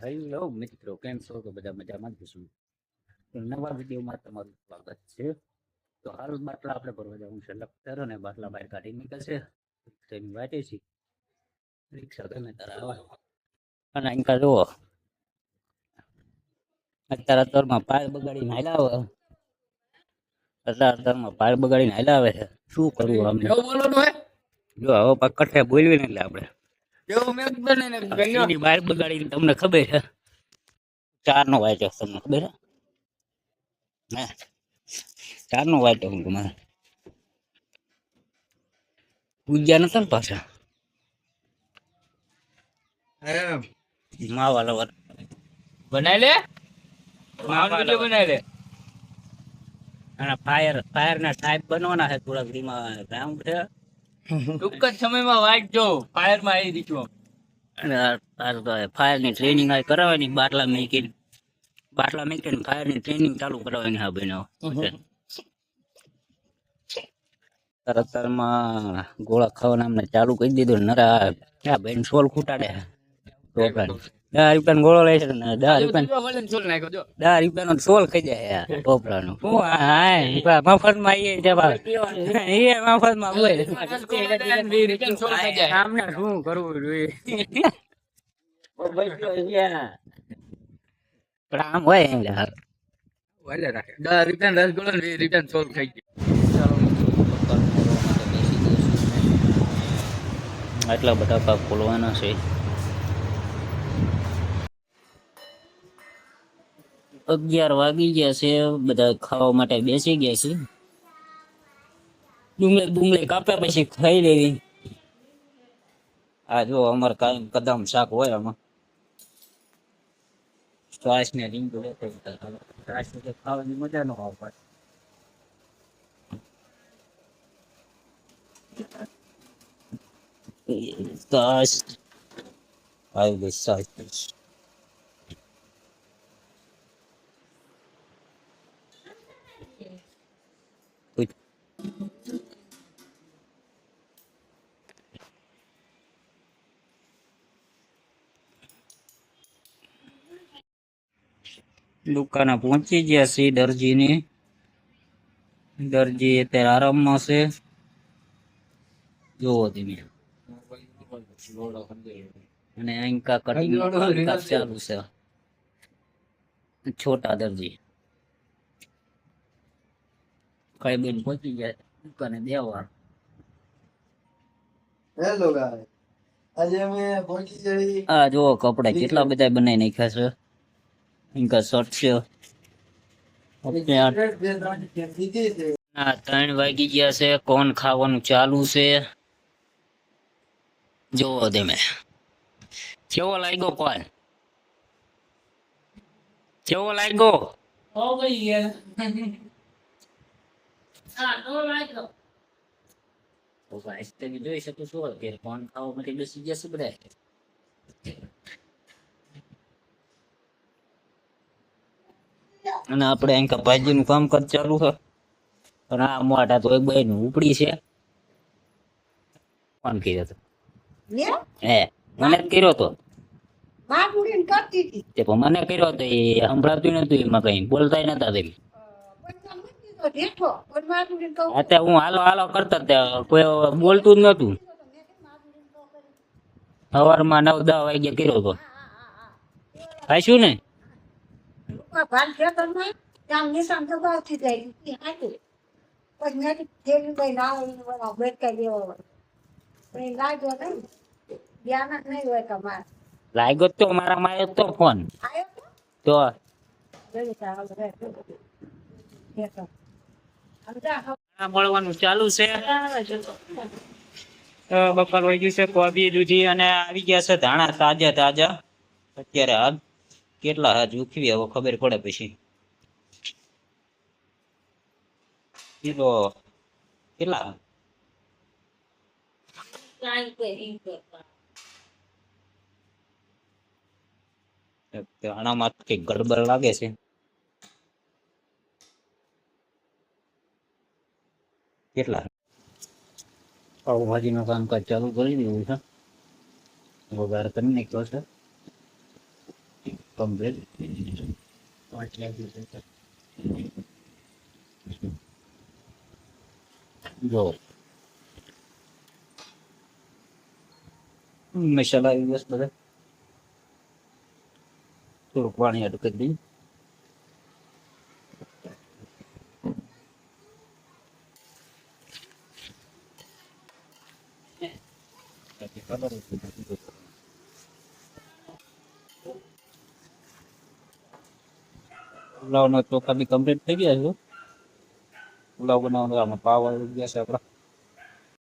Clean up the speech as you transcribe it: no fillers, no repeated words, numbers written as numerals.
Hello મિત્રો, કેમ છો? તો બધા મજામાં જ છું. તો નવા વિડીયોમાં તમારું સ્વાગત છે. તો હાલ બાટલા આપણે ભરવા જવું છે લખતર, અને બાટલા બહાર કાઢી નીકળશે તેની વાટે છે રિક્ષા ગમે તારા આવા. અને અંકા જુઓ, અત્યારમાં પાય બગાડીને હાલ્યા આવે. અત્યારમાં પાય બગાડીને હાલ્યા આવે છે. શું કરવું અમને? જો હવે પાક કઠે બોલવી ને એટલે આપણે બહાર બગાડીને તમને ખબર છે 4 નો વાંચ્યો તમને ખબર હે? 4 નો વાંચ્યો હું તમારે પૂજ્યા નતા ને પાછા માવા લવર બનાવી લે બનાવી લે અને ફાયર ના ટાઈપ બનવાના છે થોડાક ધીમા ગ્રાઉન્ડ છે. ટૂંક જ સમયમાં વાંચજો ફાયર માં આવી દીધું અને ફાયર ની ટ્રેનિંગ આ કરાવવાની બાટલા મેકીને ફાયર ની ટ્રેનિંગ ચાલુ કરાવવાની. હા બહેનો તરતરમાં ગોળા ખાવાના અમને ચાલુ કરી દીધું. નરા ક્યાં બેન સોલ ખૂટાડે 10 રૂપિયા ગોળો લે છે ને 10 રૂપિયા નો સોલ ખાઈ જાય ટોપરાનો. મફત માં મફત માં હોય શું કરવું જોઈએ પણ આમ હોય એમ યાર 10 રૂપિયા રસગુલ્લો 20 રૂપિયા સોલ ખાઈ આટલા બધા પાક ખોલવાના છે. 11 વાગી ગયા છે. બધા ખાવા માટે બેસી ગયા છે. ડુંગળી કાપ્યા પછી ખાઈ લેવી. આ જો અમારે કાયમ કદમ શાક હોય આમાં. શ્વાસ ને રીંગુ ખાવાની મજા નો આવે. આવી ગઈ સાસ. દુકાને પહોંચી ગયા છે. દરજી અત્યારે આરામમાં છે. જોવો તમે. અને અંકા કટિંગ ચાલુ છે. છોટા દરજી કઈ બેન પહોંચી ગયા દુકાને દેવા. હેલો ગાઈસ, આજે અમે પહોંચી જઈ. આ જો કપડા કેટલા બધા બનાવી નાખ્યા છે. ઇનકા શર્ટ છે. 3 વાગી ગયા છે. કોણ ખાવાનું ચાલુ છે જોવો તમે. કેવો લાગ્યો કોણ? કેવો લાગ્યો? જોઈ શકું છું કે કોણ ખાવા માટે બેસી ગયા છે બધા. અને આપણે અહીં ભાજી નું કામકાજ ચાલુ છે. અને આ મોટા તો એક ભાઈ નું ઉપડી છે. કોણ કર્યો હતો? હે મને જ કર્યો હતો. મને કર્યો હતો એ સંભળાતું નતું. એમાં કઈ બોલતા નતા તમે. અત્યારે હું હાલો હાલો કરતા કોઈ બોલતું જ નતું. સવારમાં 9-10 વાગ્યા કર્યો હતો. ખાઈશું ને લાગ્યો તો મારા માં તો ફોન તો મળવાનું ચાલુ છે. બપોર વહી ગયું છે. કોબી દૂધી અને આવી ગયા છે ધાણા તાજા. અત્યારે હાલ કેટલા હાથ ઉખવી હવે ખબર પડે પછી. કિલો કેટલા ધાણામાં કઈક ગડબડ લાગે છે. કેટલા પાવભાજી નું કામકાજ ચાલુ કરી દીધું છે. વઘાર કરી નાખ્યો છે. કમ્પ્લીટ જો મસાલા આવી ગયા બધા થોડુંક પાણી આટું કરી દઈએ પુલાવના ચોખા બી કમ્પ્લીટ થઈ ગયા છે પુલાવ બનાવવાનો આમાં પાવ આવી ગયા છે આપણા